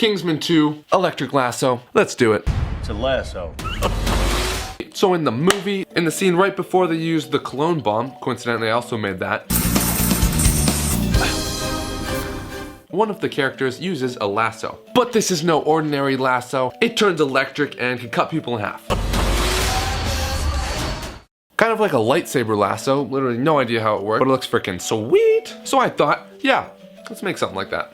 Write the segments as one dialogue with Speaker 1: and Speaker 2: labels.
Speaker 1: Kingsman 2, electric lasso. Let's do it.
Speaker 2: It's a lasso.
Speaker 1: So in the movie, in the scene right before they used the cologne bomb, coincidentally I also made that, one of the characters uses a lasso. But this is no ordinary lasso. It turns electric and can cut people in half. Kind of like a lightsaber lasso, literally no idea how it works, but it looks freaking sweet. So I thought, yeah, let's make something like that.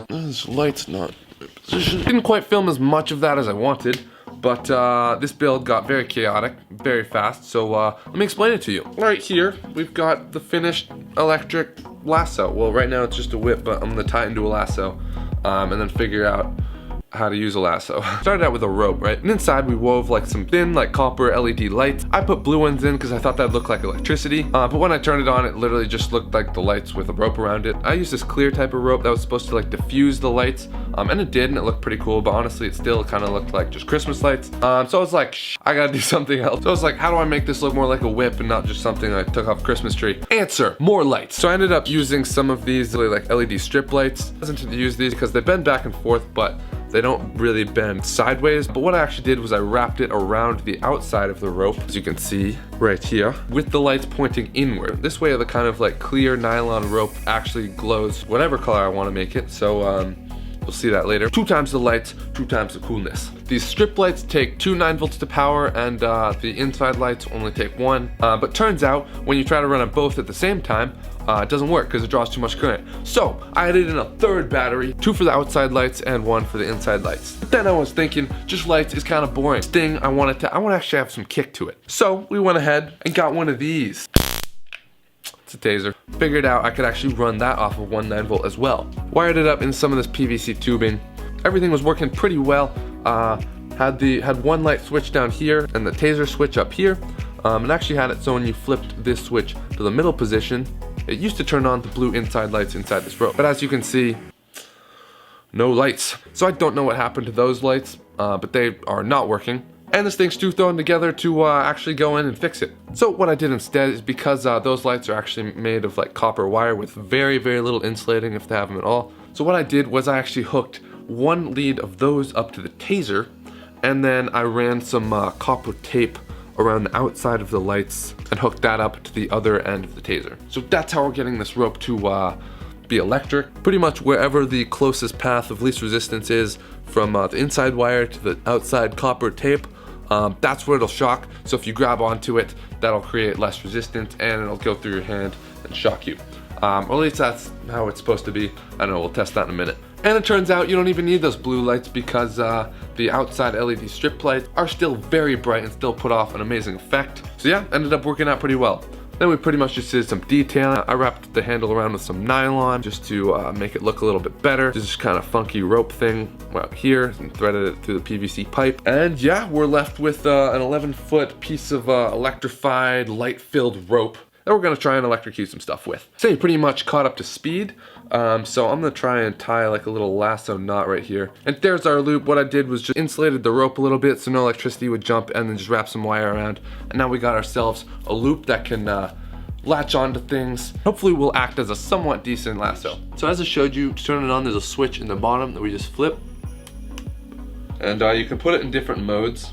Speaker 1: This light's not in position. Didn't quite film as much of that as I wanted, but this build got very chaotic, very fast, so let me explain it to you. Right here, we've got the finished electric lasso. Well, right now it's just a whip, but I'm gonna tie it into a lasso, and then figure out how to use a lasso. Started out with a rope, right? And inside we wove like some thin, like copper LED lights. I put blue ones in because I thought that looked like electricity. But when I turned it on, it literally just looked like the lights with a rope around it. I used this clear type of rope that was supposed to like diffuse the lights. And it did, and it looked pretty cool, but honestly it still kind of looked like just Christmas lights. So I was like, I gotta do something else. So I was like, how do I make this look more like a whip and not just something I took off a Christmas tree? Answer, more lights. So I ended up using some of these like LED strip lights. I wasn't to use these because they bend back and forth, but they don't really bend sideways. But what I actually did was I wrapped it around the outside of the rope, as you can see right here, with the lights pointing inward. This way the kind of like clear nylon rope actually glows whatever color I want to make it. So we'll see that later. 2 times the lights, 2 times the coolness. These strip lights take 2 9-volts to power, and the inside lights only take 1. But turns out when you try to run them both at the same time, it doesn't work because it draws too much current. So I added in a 3rd battery, 2 for the outside lights and 1 for the inside lights. But then I was thinking, just lights is kind of boring. This thing, I want to actually have some kick to it. So we went ahead and got one of these. It's a taser. Figured out I could actually run that off of 1 9-volt as well. Wired it up in some of this PVC tubing. Everything was working pretty well. Had one light switch down here and the taser switch up here. And actually had it so when you flipped this switch to the middle position, it used to turn on the blue inside lights inside this rope. But as you can see, no lights. So I don't know what happened to those lights, but they are not working. And this thing's too thrown together to actually go in and fix it. So what I did instead is, because those lights are actually made of like copper wire with very, very little insulating, if they have them at all. So what I did was I actually hooked 1 lead of those up to the taser, and then I ran some copper tape around the outside of the lights and hook that up to the other end of the taser. So that's how we're getting this rope to be electric. Pretty much wherever the closest path of least resistance is from the inside wire to the outside copper tape, that's where it'll shock. So if you grab onto it, that'll create less resistance and it'll go through your hand and shock you. Or at least that's how it's supposed to be. I don't know, we'll test that in a minute. And it turns out you don't even need those blue lights because the outside LED strip lights are still very bright and still put off an amazing effect. So yeah, ended up working out pretty well. Then we pretty much just did some detailing. I wrapped the handle around with some nylon just to make it look a little bit better. This kind of funky rope thing out here and threaded it through the PVC pipe. And yeah, we're left with an 11-foot piece of electrified, light-filled rope that we're gonna try and electrocute some stuff with. So you pretty much caught up to speed. So I'm gonna try and tie like a little lasso knot right here. And there's our loop. What I did was just insulated the rope a little bit so no electricity would jump, and then just wrap some wire around. And now we got ourselves a loop that can latch onto things. Hopefully will act as a somewhat decent lasso. So as I showed you, to turn it on, there's a switch in the bottom that we just flip. And you can put it in different modes.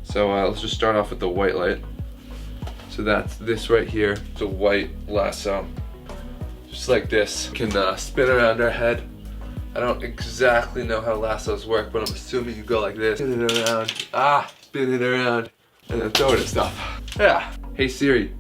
Speaker 1: So let's just start off with the white light. So that's this right here. It's a white lasso. Just like this. Can spin around our head. I don't exactly know how lassos work, but I'm assuming you go like this. Spin it around. Spin it around. And then throw it at stuff. Yeah. Hey Siri.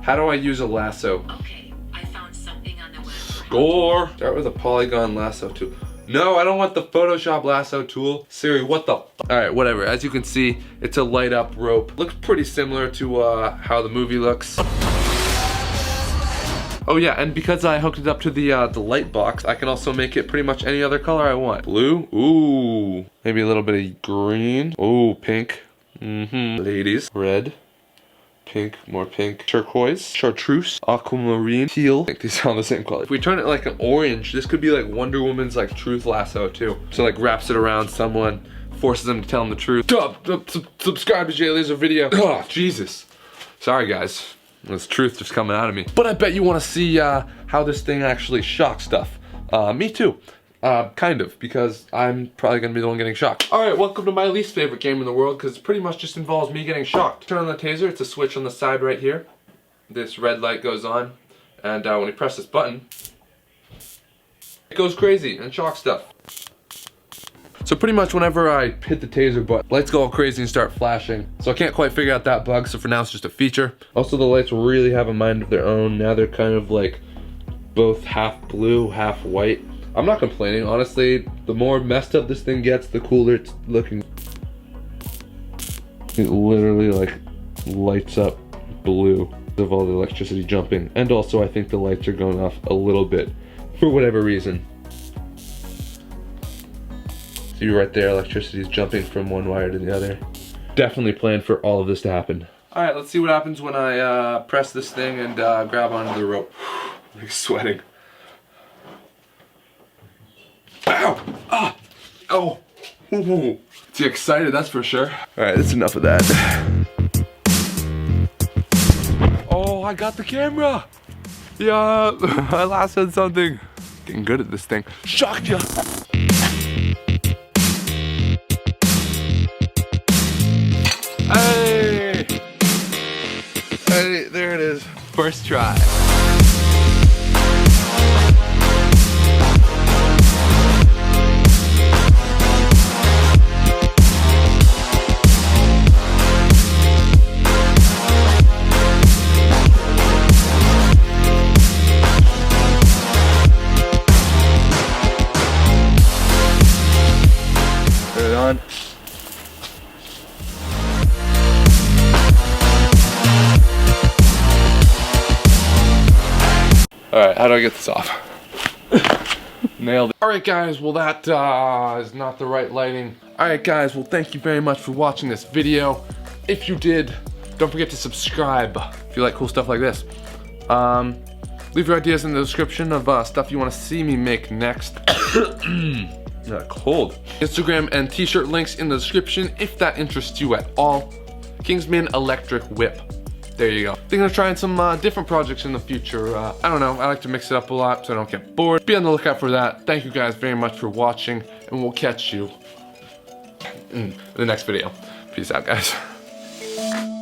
Speaker 1: How do I use a lasso?
Speaker 2: Okay, I found something on the web.
Speaker 1: Score! Start with a polygon lasso tool. No, I don't want the Photoshop lasso tool. Siri, what the f? Alright, whatever. As you can see, it's a light up rope. Looks pretty similar to how the movie looks. Oh yeah, and because I hooked it up to the light box, I can also make it pretty much any other color I want. Blue, ooh. Maybe a little bit of green. Ooh, pink. Ladies. Red. Pink, more pink. Turquoise, chartreuse, aquamarine, teal. I think these are all the same color. If we turn it like an orange, this could be like Wonder Woman's like truth lasso too. So like wraps it around someone, forces them to tell them the truth. Subscribe to Jlaservideo. Oh, Jesus. Sorry guys. This truth just coming out of me. But I bet you want to see how this thing actually shocks stuff. Me too. Kind of, because I'm probably gonna be the one getting shocked. Alright, welcome to my least favorite game in the world, because it pretty much just involves me getting shocked. Turn on the taser, it's a switch on the side right here. This red light goes on, and when you press this button, it goes crazy and shocks stuff. So pretty much whenever I hit the taser button, lights go all crazy and start flashing. So I can't quite figure out that bug, so for now it's just a feature. Also, the lights really have a mind of their own. Now they're kind of like both half blue, half white. I'm not complaining, honestly. The more messed up this thing gets, the cooler it's looking. It literally like lights up blue of all the electricity jumping. And also I think the lights are going off a little bit for whatever reason. See right there, electricity is jumping from one wire to the other. Definitely planned for all of this to happen. Alright, let's see what happens when I press this thing and grab onto the rope. I'm like sweating. Ow! Ah! Oh! Ooh. Is he excited? That's for sure. Alright, that's enough of that. Oh, I got the camera! Yeah, I last said something. Getting good at this thing. Shocked ya! Hey! Hey, there it is. First try. On. Alright, how do I get this off? Nailed it. Alright guys, well that is not the right lighting. Alright guys, well thank you very much for watching this video. If you did, don't forget to subscribe if you like cool stuff like this. Leave your ideas in the description of stuff you want to see me make next. Cold. Instagram and t-shirt links in the description if that interests you at all. Kingsman electric whip. There you go. Thinking of trying some different projects in the future. I don't know, I like to mix it up a lot so I don't get bored. Be on the lookout for that. Thank you guys very much for watching, and we'll catch you in the next video. Peace out guys.
Speaker 2: Bye.